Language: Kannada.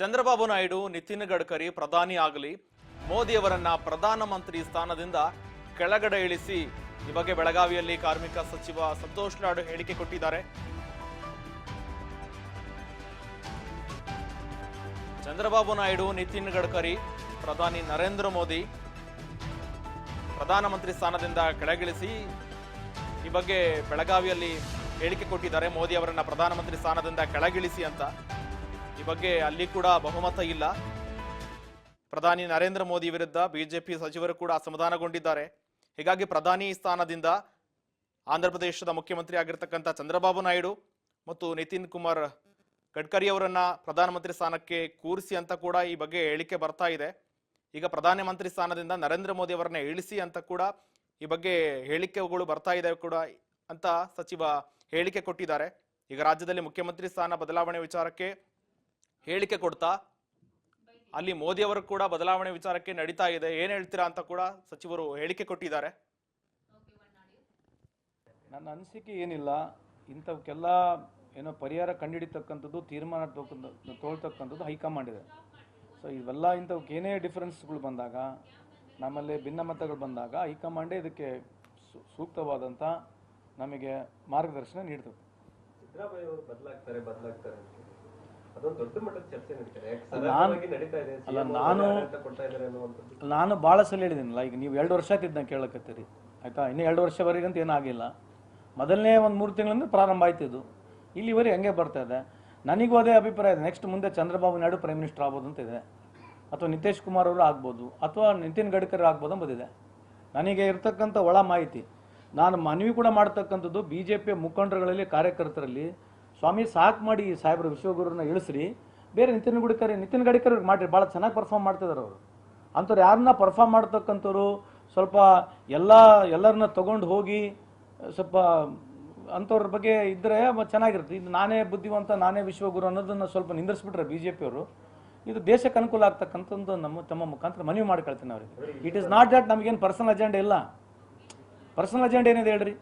ಚಂದ್ರಬಾಬು ನಾಯ್ಡು, ನಿತಿನ್ ಗಡ್ಕರಿ ಪ್ರಧಾನಿ ಆಗಲಿ, ಮೋದಿಯವರನ್ನ ಪ್ರಧಾನಮಂತ್ರಿ ಸ್ಥಾನದಿಂದ ಕೆಳಗಡೆ ಇಳಿಸಿ ಈ ಬಗ್ಗೆ ಬೆಳಗಾವಿಯಲ್ಲಿ ಕಾರ್ಮಿಕ ಸಚಿವ ಸಂತೋಷ್ ಲಾಡ್ ಹೇಳಿಕೆ ಕೊಟ್ಟಿದ್ದಾರೆ. ಚಂದ್ರಬಾಬು ನಾಯ್ಡು, ನಿತಿನ್ ಗಡ್ಕರಿ ಪ್ರಧಾನಿ ನರೇಂದ್ರ ಮೋದಿ ಪ್ರಧಾನಮಂತ್ರಿ ಸ್ಥಾನದಿಂದ ಕೆಳಗಿಳಿಸಿ ಈ ಬಗ್ಗೆ ಬೆಳಗಾವಿಯಲ್ಲಿ ಹೇಳಿಕೆ ಕೊಟ್ಟಿದ್ದಾರೆ. ಮೋದಿ ಅವರನ್ನ ಪ್ರಧಾನಮಂತ್ರಿ ಸ್ಥಾನದಿಂದ ಕೆಳಗಿಳಿಸಿ ಅಂತ. ಈ ಬಗ್ಗೆ ಅಲ್ಲಿ ಕೂಡ ಬಹುಮತ ಇಲ್ಲ. ಪ್ರಧಾನಿ ನರೇಂದ್ರ ಮೋದಿ ವಿರುದ್ಧ ಬಿಜೆಪಿ ಸಚಿವರು ಕೂಡ ಅಸಮಾಧಾನಗೊಂಡಿದ್ದಾರೆ. ಹೀಗಾಗಿ ಪ್ರಧಾನಿ ಸ್ಥಾನದಿಂದ ಆಂಧ್ರ ಪ್ರದೇಶದ ಮುಖ್ಯಮಂತ್ರಿ ಆಗಿರ್ತಕ್ಕಂಥ ಚಂದ್ರಬಾಬು ನಾಯ್ಡು ಮತ್ತು ನಿತಿನ್ ಕುಮಾರ್ ಗಡ್ಕರಿ ಅವರನ್ನ ಪ್ರಧಾನಮಂತ್ರಿ ಸ್ಥಾನಕ್ಕೆ ಕೂರಿಸಿ ಅಂತ ಕೂಡ ಈ ಬಗ್ಗೆ ಹೇಳಿಕೆ ಬರ್ತಾ ಇದೆ. ಈಗ ಪ್ರಧಾನಮಂತ್ರಿ ಸ್ಥಾನದಿಂದ ನರೇಂದ್ರ ಮೋದಿ ಅವರನ್ನ ಇಳಿಸಿ ಅಂತ ಕೂಡ ಈ ಬಗ್ಗೆ ಹೇಳಿಕೆಗಳು ಬರ್ತಾ ಇದೆ ಕೂಡ ಅಂತ ಸಚಿವ ಹೇಳಿಕೆ ಕೊಟ್ಟಿದ್ದಾರೆ. ಈಗ ರಾಜ್ಯದಲ್ಲಿ ಮುಖ್ಯಮಂತ್ರಿ ಸ್ಥಾನ ಬದಲಾವಣೆ ವಿಚಾರಕ್ಕೆ ಹೇಳಿಕೆ ಕೊಡ್ತಾ ಅಲ್ಲಿ ಮೋದಿ ಅವರು ಕೂಡ ಬದಲಾವಣೆ ವಿಚಾರಕ್ಕೆ ನಡೀತಾ ಇದೆ, ಏನ್ ಹೇಳ್ತೀರಾ ಅಂತ ಕೂಡ ಸಚಿವರು ಹೇಳಿಕೆ ಕೊಟ್ಟಿದ್ದಾರೆ. ನನ್ನ ಅನಿಸಿಕೆ ಏನಿಲ್ಲ, ಇಂಥವಕ್ಕೆಲ್ಲ ಏನೋ ಪರಿಹಾರ ಕಂಡುಹಿಡಿತಕ್ಕಂಥದ್ದು, ತೀರ್ಮಾನ ತೊಗೊಳ್ತಕ್ಕಂಥದ್ದು ಹೈಕಮಾಂಡ್ ಇದೆ. ಸೊ ಇವೆಲ್ಲ ಇಂಥವಕ್ಕೆ ಏನೇ ಡಿಫ್ರೆನ್ಸ್ಗಳು ಬಂದಾಗ, ನಮ್ಮಲ್ಲಿ ಭಿನ್ನಮತಗಳು ಬಂದಾಗ ಹೈಕಮಾಂಡೇ ಇದಕ್ಕೆ ಸೂಕ್ತವಾದಂಥ ನಮಗೆ ಮಾರ್ಗದರ್ಶನ ನೀಡ್ತದೆ. ಸಿದ್ದರಾಮಯ್ಯ ಅವರು ಬದಲಾಗ್ತಾರೆ ಅದೊಂದು ದೊಡ್ಡ ಮಟ್ಟದ ಚರ್ಚೆ ನಡೀತಾರೆ. ನಾನು ಭಾಳ ಸಲ ಹೇಳಿದ್ದೀನಲ್ಲ, ಈಗ ನೀವು 2 ವರ್ಷ ಆಯ್ತಿದ್ದು ನಾನು ಕೇಳಕತ್ತೀರಿ ಆಯಿತಾ. ಇನ್ನೂ 2 ವರ್ಷವರೆಗಂತ ಏನಾಗಿಲ್ಲ. ಮೊದಲನೇ ಒಂದು 3 ತಿಂಗಳಿಂದ ಪ್ರಾರಂಭ ಆಯ್ತಿದ್ದು, ಇಲ್ಲಿವರೆಗೆ ಹಂಗೆ ಬರ್ತಾ ಇದೆ. ನನಗೂ ಅದೇ ಅಭಿಪ್ರಾಯ ಇದೆ. ನೆಕ್ಸ್ಟ್ ಮುಂದೆ ಚಂದ್ರಬಾಬು ನಾಯ್ಡು ಪ್ರೈಮ್ ಮಿನಿಸ್ಟರ್ ಆಗ್ಬೋದು ಅಂತ ಇದೆ, ಅಥವಾ ನಿತೀಶ್ ಕುಮಾರ್ ಅವರು ಆಗ್ಬೋದು, ಅಥವಾ ನಿತಿನ್ ಗಡ್ಕರಿ ಆಗ್ಬೋದು ಅಂಬೋದಿದೆ. ನನಗೆ ಇರ್ತಕ್ಕಂಥ ಒಳ ಮಾಹಿತಿ. ನಾನು ಮನವಿ ಕೂಡ ಮಾಡ್ತಕ್ಕಂಥದ್ದು BJP ಮುಖಂಡರುಗಳಲ್ಲಿ, ಕಾರ್ಯಕರ್ತರಲ್ಲಿ, ಸ್ವಾಮಿ ಸಾಕು ಮಾಡಿ ಸಾಹೇಬ್ರ ವಿಶ್ವಗುರುನ ಇಳಿಸ್ರಿ, ಬೇರೆ ನಿತಿನ್ ಗಡ್ಕರಿ ಮಾಡಿರಿ, ಭಾಳ ಚೆನ್ನಾಗಿ ಪರ್ಫಾರ್ಮ್ ಮಾಡ್ತಿದ್ದಾರೆ ಅವರು. ಅಂಥವ್ರು ಯಾರನ್ನ ಪರ್ಫಾರ್ಮ್ ಮಾಡ್ತಕ್ಕಂಥವ್ರು ಸ್ವಲ್ಪ ಎಲ್ಲರನ್ನ ತೊಗೊಂಡು ಹೋಗಿ ಸ್ವಲ್ಪ ಅಂಥವ್ರ ಬಗ್ಗೆ ಇದ್ದರೆ ಚೆನ್ನಾಗಿರುತ್ತೆ. ಇದು ನಾನೇ ಬುದ್ಧಿವಂತ, ನಾನೇ ವಿಶ್ವಗುರು ಅನ್ನೋದನ್ನು ಸ್ವಲ್ಪ ನಿಂದಿಸ್ಬಿಟ್ರೆ BJP ಅವರು, ಇದು ದೇಶಕ್ಕೆ ಅನುಕೂಲ ಆಗ್ತಕ್ಕಂಥದ್ದು ತಮ್ಮ ಮುಖಾಂತರ ಮನವಿ ಮಾಡ್ಕೊಳ್ತೀನಿ ಅವರಿಗೆ. ಇಟ್ ಈಸ್ ನಾಟ್ ದಟ್ ನಮಗೇನು ಪರ್ಸನಲ್ ಅಜೆಂಡಾ ಇಲ್ಲ. ಪರ್ಸನಲ್ ಅಜೆಂಡಾ ಏನಿದೆ ಹೇಳ್ರಿ.